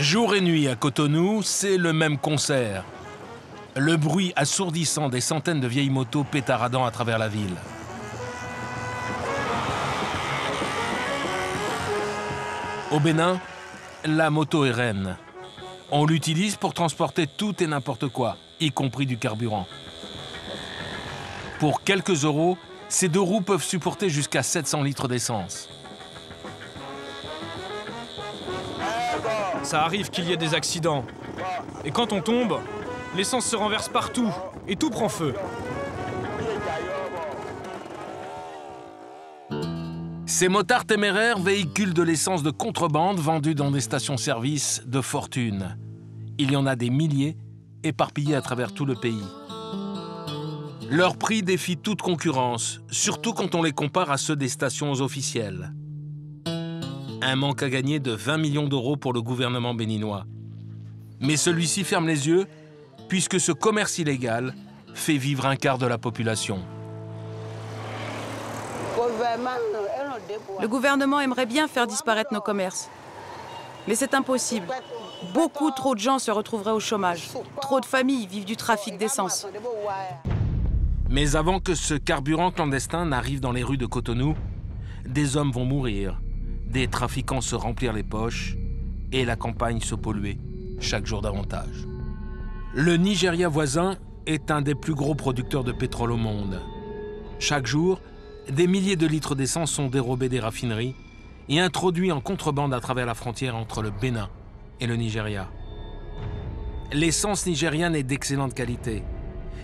Jour et nuit à Cotonou, c'est le même concert. Le bruit assourdissant des centaines de vieilles motos pétaradant à travers la ville. Au Bénin, la moto est reine. On l'utilise pour transporter tout et n'importe quoi, y compris du carburant. Pour quelques euros, ces deux roues peuvent supporter jusqu'à 700 litres d'essence. Ça arrive qu'il y ait des accidents. Et quand on tombe, l'essence se renverse partout et tout prend feu. Ces motards téméraires véhiculent de l'essence de contrebande vendue dans des stations-service de fortune. Il y en a des milliers, éparpillés à travers tout le pays. Leur prix défie toute concurrence, surtout quand on les compare à ceux des stations officielles. Un manque à gagner de 20 millions d'euros pour le gouvernement béninois. Mais celui-ci ferme les yeux, puisque ce commerce illégal fait vivre un quart de la population. Le gouvernement aimerait bien faire disparaître nos commerces. Mais c'est impossible. Beaucoup trop de gens se retrouveraient au chômage. Trop de familles vivent du trafic d'essence. Mais avant que ce carburant clandestin n'arrive dans les rues de Cotonou, des hommes vont mourir, des trafiquants se remplir les poches et la campagne se polluer chaque jour davantage. Le Nigeria voisin est un des plus gros producteurs de pétrole au monde. Chaque jour, des milliers de litres d'essence sont dérobés des raffineries et introduits en contrebande à travers la frontière entre le Bénin et le Nigeria. L'essence nigériane est d'excellente qualité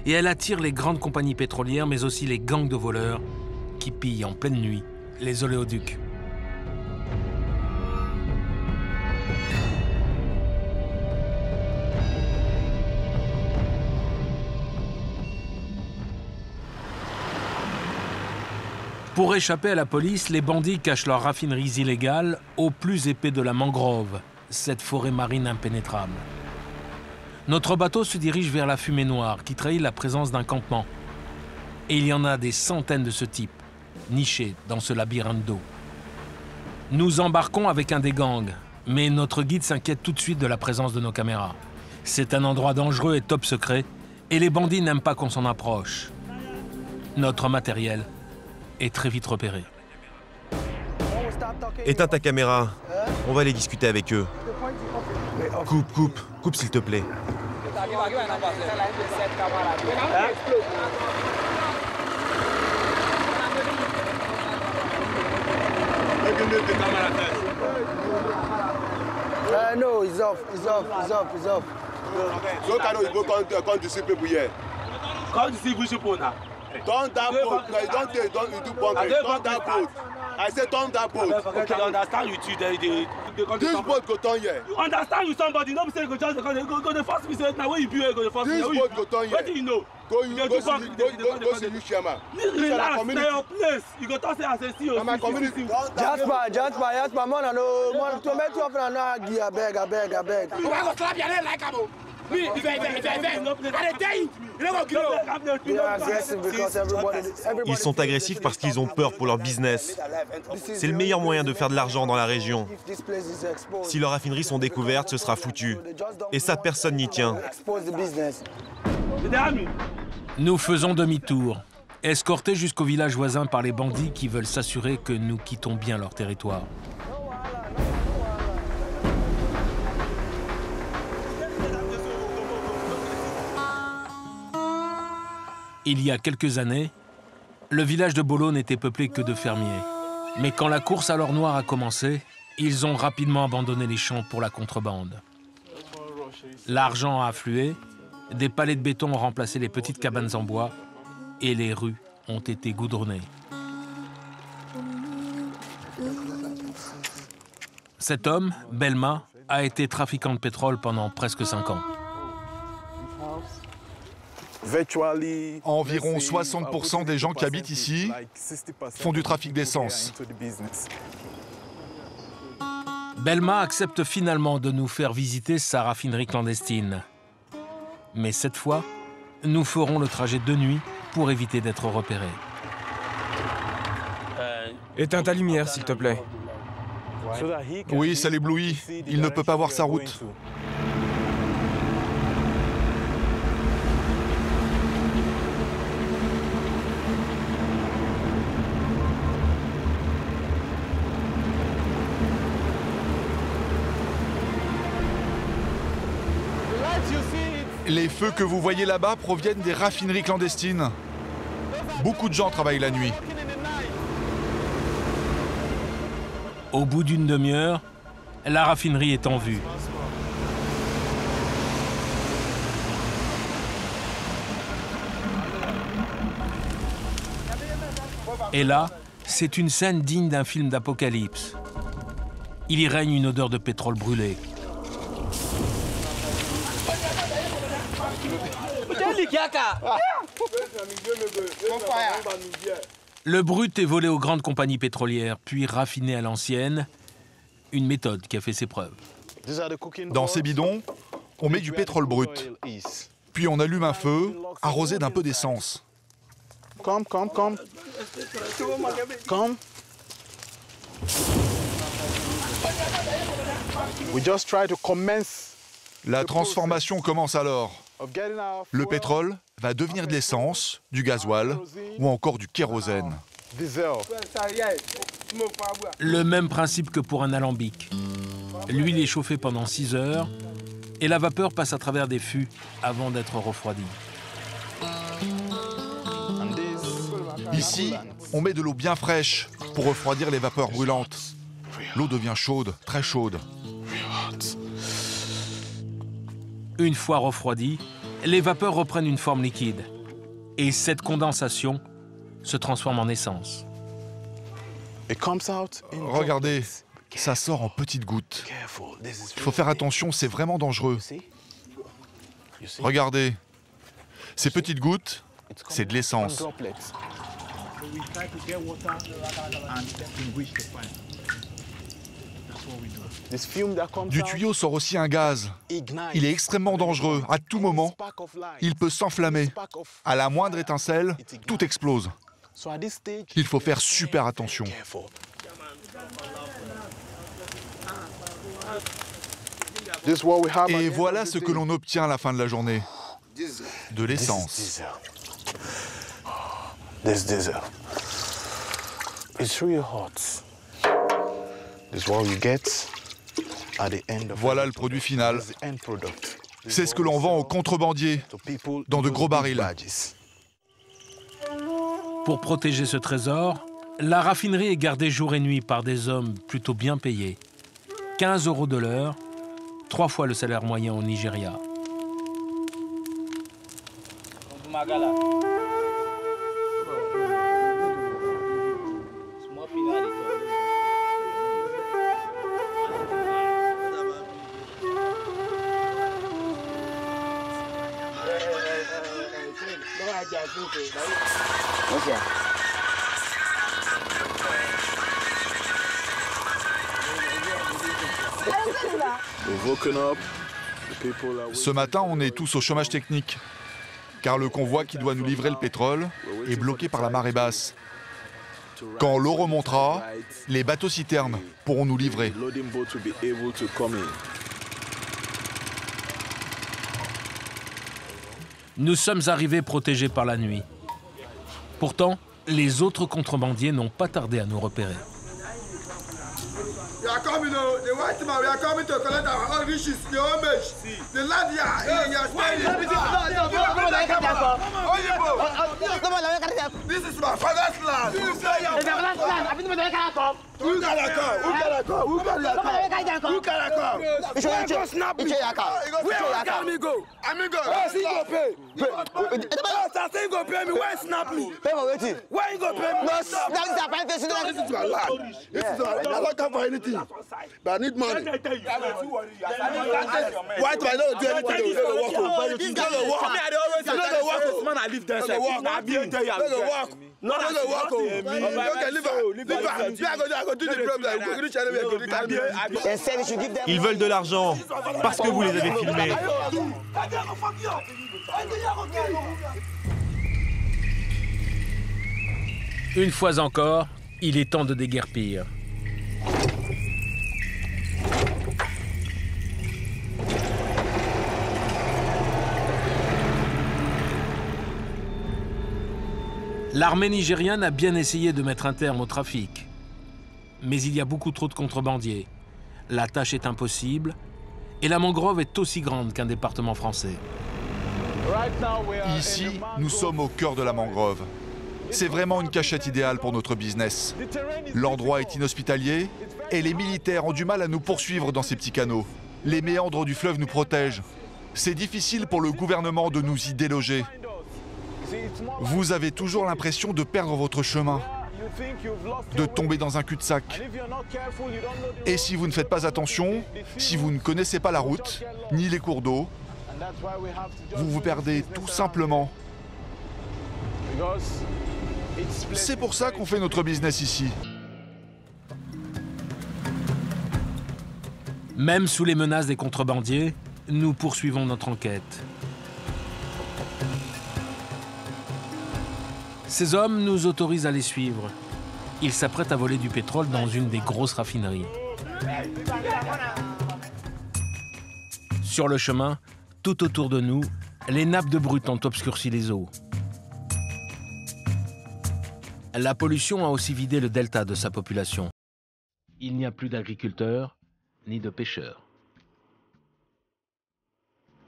et elle attire les grandes compagnies pétrolières, mais aussi les gangs de voleurs qui pillent en pleine nuit les oléoducs. Pour échapper à la police, les bandits cachent leurs raffineries illégales au plus épais de la mangrove, cette forêt marine impénétrable. Notre bateau se dirige vers la fumée noire qui trahit la présence d'un campement. Et il y en a des centaines de ce type, nichés dans ce labyrinthe d'eau. Nous embarquons avec un des gangs, mais notre guide s'inquiète tout de suite de la présence de nos caméras. C'est un endroit dangereux et top secret, et les bandits n'aiment pas qu'on s'en approche. Notre matériel est très vite repéré. Éteins ta caméra, on va aller discuter avec eux. Coupe s'il te plaît. No, it's off. So can you go come to see people here? Come to see which people now? Turn that boat. No, you do bunkering. Turn that boat. I say turn that boat. Okay, I understand with you. They This boat go turn here. You understand with somebody? No, say go just go the first me say now where you be go the first. This boat go turn here. What do you know? Go see you chairman. Relax, na your place. You go talk say as a CEO. My community. Jasper, man, no, to make you up and I beg. You go slap your leg like a boy. Me, if I tell you, you don't go They are aggressive because everybody. Ils sont agressifs parce qu'ils ont peur pour leur business. C'est le meilleur moyen de faire de l'argent dans la région. Si leurs raffineries sont découvertes, ce sera foutu. Et ça, personne n'y tient. Nous faisons demi-tour, escortés jusqu'au village voisin par les bandits qui veulent s'assurer que nous quittons bien leur territoire. Il y a quelques années, le village de Bolo n'était peuplé que de fermiers. Mais quand la course à l'or noir a commencé, ils ont rapidement abandonné les champs pour la contrebande. L'argent a afflué, des palets de béton ont remplacé les petites cabanes en bois et les rues ont été goudronnées. Cet homme, Belma, a été trafiquant de pétrole pendant presque 5 ans. Environ 60% des gens qui habitent ici font du trafic d'essence. Belma accepte finalement de nous faire visiter sa raffinerie clandestine. Mais cette fois, nous ferons le trajet de nuit pour éviter d'être repérés. Éteins ta lumière, s'il te plaît. Oui, ça l'éblouit. Il ne peut pas voir sa route. Les feux que vous voyez là-bas proviennent des raffineries clandestines. Beaucoup de gens travaillent la nuit. Au bout d'une demi-heure, la raffinerie est en vue. Et là, c'est une scène digne d'un film d'apocalypse. Il y règne une odeur de pétrole brûlé. Le brut est volé aux grandes compagnies pétrolières, puis raffiné à l'ancienne, une méthode qui a fait ses preuves. Dans ces bidons, on met du pétrole brut. Puis on allume un feu, arrosé d'un peu d'essence. La transformation commence alors. Le pétrole va devenir de l'essence, du gasoil ou encore du kérosène. Le même principe que pour un alambic. L'huile est chauffée pendant 6 heures et la vapeur passe à travers des fûts avant d'être refroidie. Ici, on met de l'eau bien fraîche pour refroidir les vapeurs brûlantes. L'eau devient chaude, très chaude. Une fois refroidies, les vapeurs reprennent une forme liquide. Et cette condensation se transforme en essence. Regardez, ça sort en petites gouttes. Il faut faire attention, c'est vraiment dangereux. Regardez, ces petites gouttes, c'est de l'essence. Du tuyau sort aussi un gaz. Il est extrêmement dangereux. À tout moment, il peut s'enflammer. À la moindre étincelle, tout explose. Il faut faire super attention. Et voilà ce que l'on obtient à la fin de la journée. De l'essence. Voilà le produit final. C'est ce que l'on vend aux contrebandiers dans de gros barils. Pour protéger ce trésor, la raffinerie est gardée jour et nuit par des hommes plutôt bien payés. 15 € de l'heure, 3 fois le salaire moyen au Nigeria. Ce matin, on est tous au chômage technique, car le convoi qui doit nous livrer le pétrole est bloqué par la marée basse. Quand l'eau remontera, les bateaux-citernes pourront nous livrer. Nous sommes arrivés protégés par la nuit. Pourtant, les autres contrebandiers n'ont pas tardé à nous repérer. But I need money. White man don't do anything. You don't work. You don't work. You don't work. Man, I live there. You don't work. You don't work. No, you don't work. Okay, live. Ils veulent de l'argent parce que vous les avez filmés. Une fois encore, il est temps de déguerpir. L'armée nigériane a bien essayé de mettre un terme au trafic. Mais il y a beaucoup trop de contrebandiers. La tâche est impossible et la mangrove est aussi grande qu'un département français. Ici, nous sommes au cœur de la mangrove. C'est vraiment une cachette idéale pour notre business. L'endroit est inhospitalier et les militaires ont du mal à nous poursuivre dans ces petits canaux. Les méandres du fleuve nous protègent. C'est difficile pour le gouvernement de nous y déloger. Vous avez toujours l'impression de perdre votre chemin, de tomber dans un cul-de-sac. Et si vous ne faites pas attention, si vous ne connaissez pas la route, ni les cours d'eau, vous vous perdez tout simplement. C'est pour ça qu'on fait notre business ici. Même sous les menaces des contrebandiers, nous poursuivons notre enquête. Ces hommes nous autorisent à les suivre. Ils s'apprêtent à voler du pétrole dans une des grosses raffineries. Sur le chemin, tout autour de nous, les nappes de brut ont obscurci les eaux. La pollution a aussi vidé le delta de sa population. Il n'y a plus d'agriculteurs ni de pêcheurs.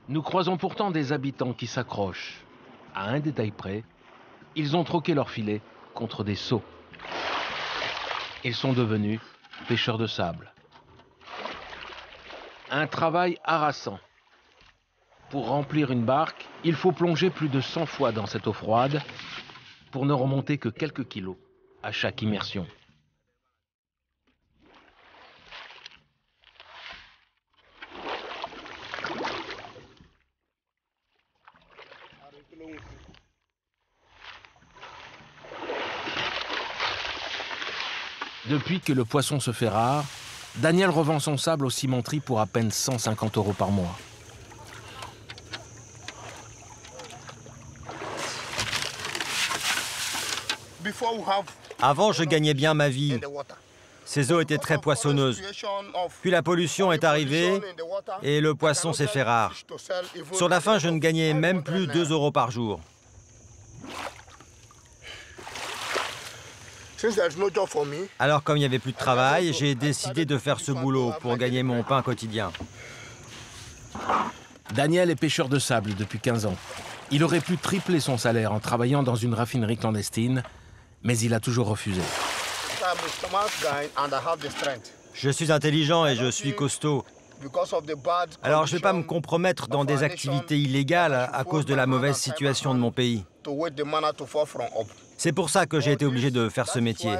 Nous croisons pourtant des habitants qui s'accrochent. À un détail près, ils ont troqué leurs filets contre des seaux. Ils sont devenus pêcheurs de sable. Un travail harassant. Pour remplir une barque, il faut plonger plus de 100 fois dans cette eau froide pour ne remonter que quelques kilos à chaque immersion. Depuis que le poisson se fait rare, Daniel revend son sable aux cimenteries pour à peine 150 € par mois. Avant, je gagnais bien ma vie. Ces eaux étaient très poissonneuses. Puis la pollution est arrivée et le poisson s'est fait rare. Sur la fin, je ne gagnais même plus 2 € par jour. Alors, comme il n'y avait plus de travail, j'ai décidé de faire ce boulot pour gagner mon pain quotidien. Daniel est pêcheur de sable depuis 15 ans. Il aurait pu tripler son salaire en travaillant dans une raffinerie clandestine, mais il a toujours refusé. Je suis intelligent et je suis costaud. Alors je ne vais pas me compromettre dans des activités illégales à cause de la mauvaise situation de mon pays. C'est pour ça que j'ai été obligé de faire ce métier.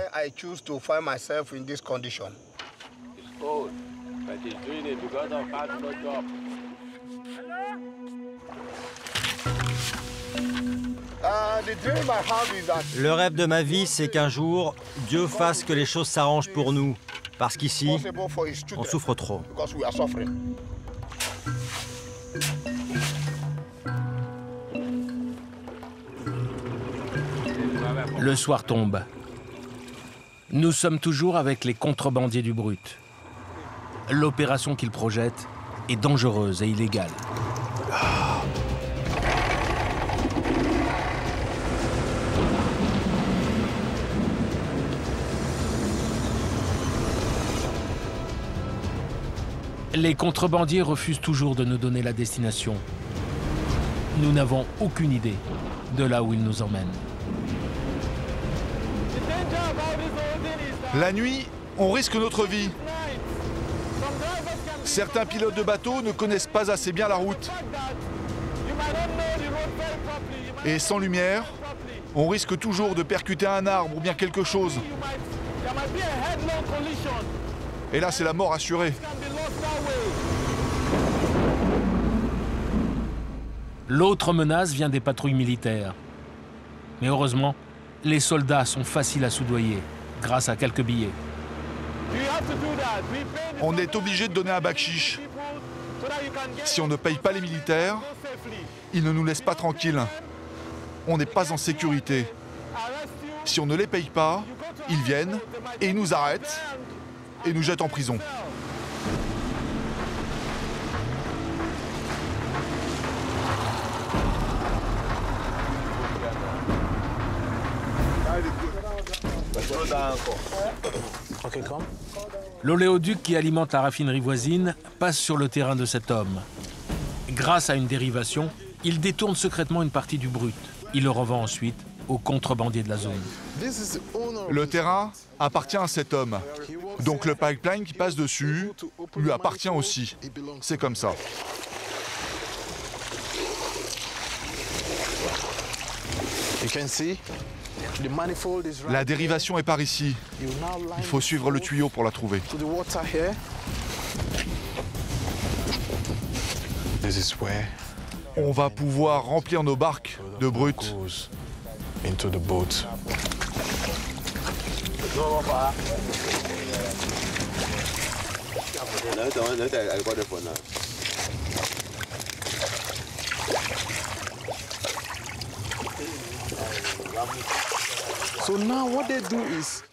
Le rêve de ma vie, c'est qu'un jour, Dieu fasse que les choses s'arrangent pour nous. Parce qu'ici, on souffre trop. Le soir tombe. Nous sommes toujours avec les contrebandiers du brut. L'opération qu'ils projettent est dangereuse et illégale. Les contrebandiers refusent toujours de nous donner la destination. Nous n'avons aucune idée de là où ils nous emmènent. La nuit, on risque notre vie. Certains pilotes de bateaux ne connaissent pas assez bien la route. Et sans lumière, on risque toujours de percuter un arbre ou bien quelque chose. Et là, c'est la mort assurée. L'autre menace vient des patrouilles militaires. Mais heureusement, les soldats sont faciles à soudoyer, grâce à quelques billets. On est obligé de donner un bakchich. Si on ne paye pas les militaires, ils ne nous laissent pas tranquilles. On n'est pas en sécurité. Si on ne les paye pas, ils viennent et ils nous arrêtent et nous jettent en prison. L'oléoduc qui alimente la raffinerie voisine passe sur le terrain de cet homme. Grâce à une dérivation, il détourne secrètement une partie du brut. Il le revend ensuite aux contrebandiers de la zone. Le terrain appartient à cet homme. Donc le pipeline qui passe dessus lui appartient aussi. C'est comme ça. La dérivation est par ici. Il faut suivre le tuyau pour la trouver. On va pouvoir remplir nos barques de brut.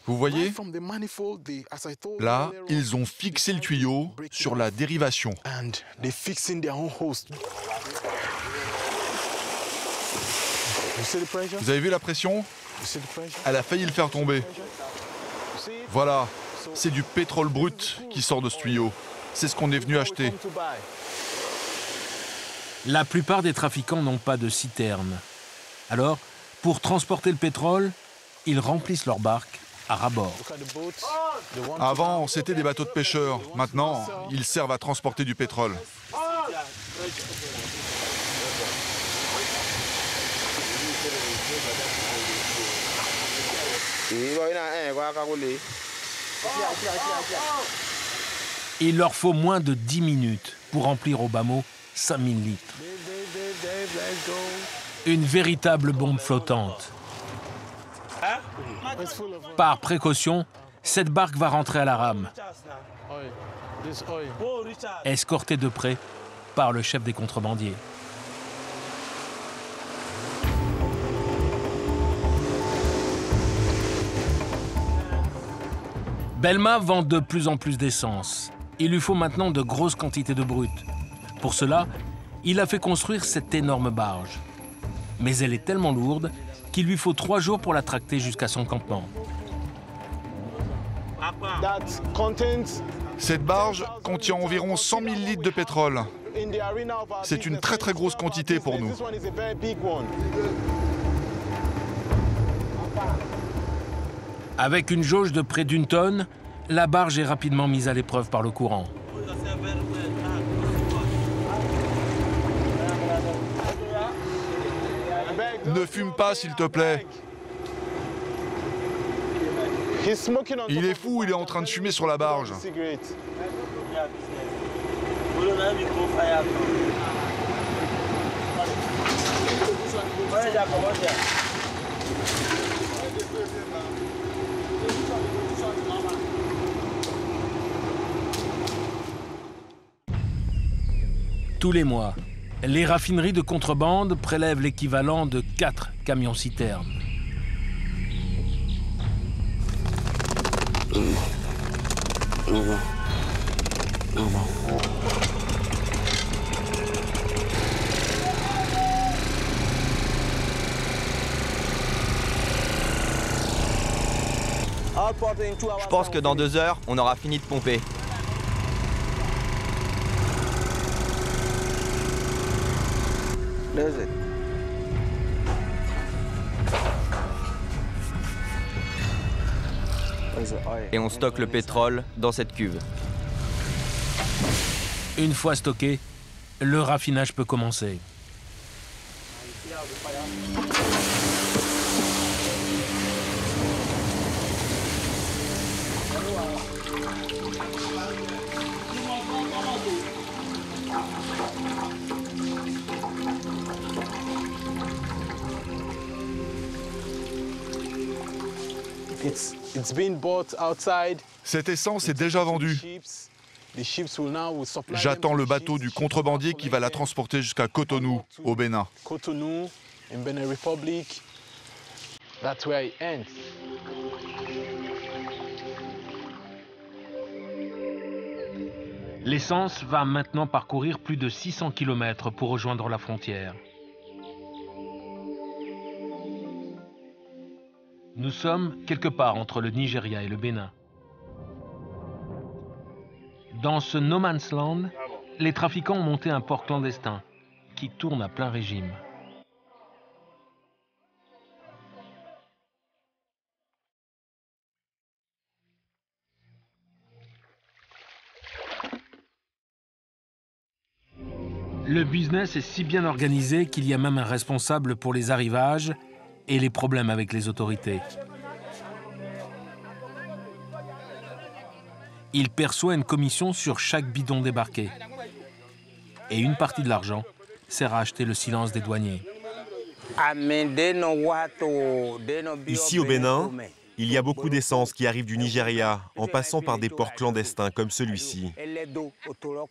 Vous voyez, là, ils ont fixé le tuyau sur la dérivation. Vous avez vu la pression? Elle a failli le faire tomber. Voilà, c'est du pétrole brut qui sort de ce tuyau. C'est ce qu'on est venu acheter. La plupart des trafiquants n'ont pas de citerne. Alors, pour transporter le pétrole, ils remplissent leurs barques à ras-bord. Avant, c'était des bateaux de pêcheurs. Maintenant, ils servent à transporter du pétrole. Il leur faut moins de 10 minutes pour remplir au bas mot 5000 litres. Une véritable bombe flottante. Par précaution, cette barque va rentrer à la rame, escortée de près par le chef des contrebandiers. Belma vend de plus en plus d'essence. Il lui faut maintenant de grosses quantités de brut. Pour cela, il a fait construire cette énorme barge. Mais elle est tellement lourde qu'il lui faut 3 jours pour la tracter jusqu'à son campement. Cette barge contient environ 100 000 litres de pétrole. C'est une très grosse quantité pour nous. Avec une jauge de près d'1 tonne, la barge est rapidement mise à l'épreuve par le courant. Ne fume pas, s'il te plaît. Il est fou, il est en train de fumer sur la barge. Tous les mois, les raffineries de contrebande prélèvent l'équivalent de 4 camions-citernes. Je pense que dans 2 heures, on aura fini de pomper. Et on stocke le pétrole dans cette cuve. Une fois stocké, le raffinage peut commencer. Cette essence est déjà vendue. J'attends le bateau du contrebandier qui va la transporter jusqu'à Cotonou, au Bénin. L'essence va maintenant parcourir plus de 600 km pour rejoindre la frontière. Nous sommes quelque part entre le Nigeria et le Bénin. Dans ce no man's land, les trafiquants ont monté un port clandestin qui tourne à plein régime. Le business est si bien organisé qu'il y a même un responsable pour les arrivages et les problèmes avec les autorités. Il perçoit une commission sur chaque bidon débarqué. Et une partie de l'argent sert à acheter le silence des douaniers. Ici au Bénin, il y a beaucoup d'essence qui arrive du Nigeria en passant par des ports clandestins comme celui-ci.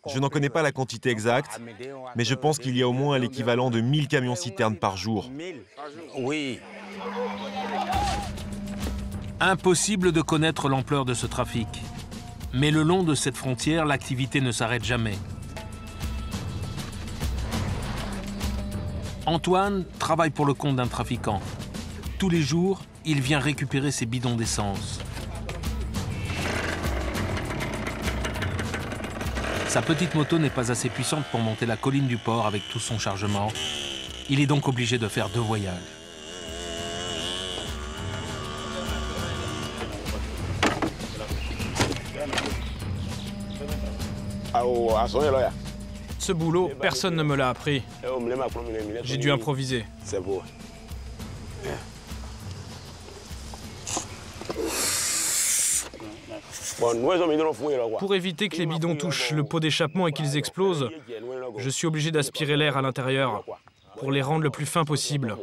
Je n'en connais pas la quantité exacte, mais je pense qu'il y a au moins l'équivalent de 1000 camions-citernes par jour. Oui. Impossible de connaître l'ampleur de ce trafic. Mais le long de cette frontière, l'activité ne s'arrête jamais. Antoine travaille pour le compte d'un trafiquant. Tous les jours, il vient récupérer ses bidons d'essence. Sa petite moto n'est pas assez puissante pour monter la colline du port avec tout son chargement. Il est donc obligé de faire 2 voyages. Ce boulot, personne ne me l'a appris. J'ai dû improviser. Pour éviter que les bidons touchent le pot d'échappement et qu'ils explosent, je suis obligé d'aspirer l'air à l'intérieur pour les rendre le plus fins possible.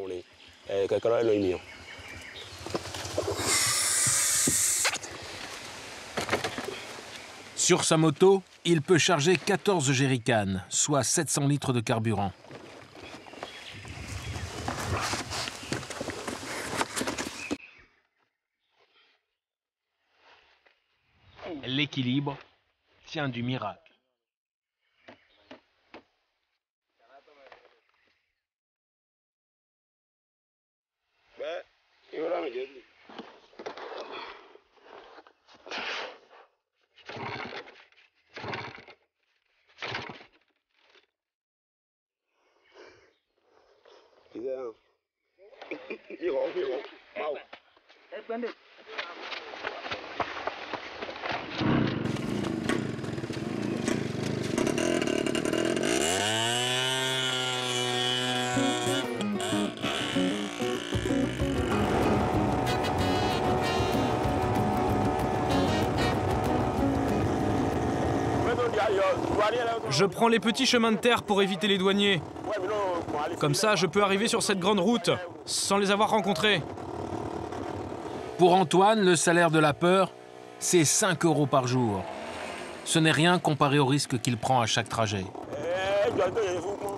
Sur sa moto, il peut charger 14 jerrycans, soit 700 litres de carburant. L'équilibre tient du miracle. Je prends les petits chemins de terre pour éviter les douaniers. Comme ça, je peux arriver sur cette grande route sans les avoir rencontrés. Pour Antoine, le salaire de la peur, c'est 5 € par jour. Ce n'est rien comparé au risque qu'il prend à chaque trajet.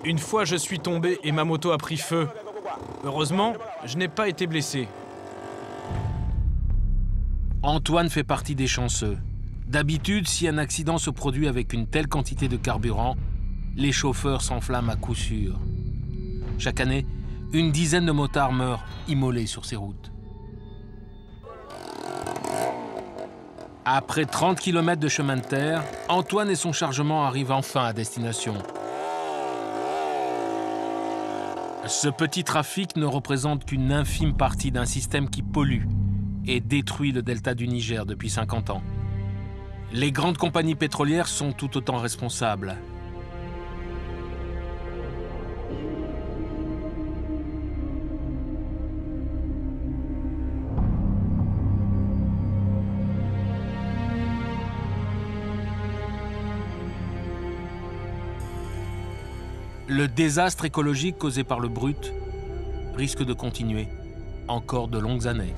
Une fois, je suis tombé et ma moto a pris feu. Heureusement, je n'ai pas été blessé. Antoine fait partie des chanceux. D'habitude, si un accident se produit avec une telle quantité de carburant, les chauffeurs s'enflamment à coup sûr. Chaque année, une dizaine de motards meurent immolés sur ces routes. Après 30 km de chemin de terre, Antoine et son chargement arrivent enfin à destination. Ce petit trafic ne représente qu'une infime partie d'un système qui pollue et détruit le delta du Niger depuis 50 ans. Les grandes compagnies pétrolières sont tout autant responsables. Le désastre écologique causé par le brut risque de continuer encore de longues années.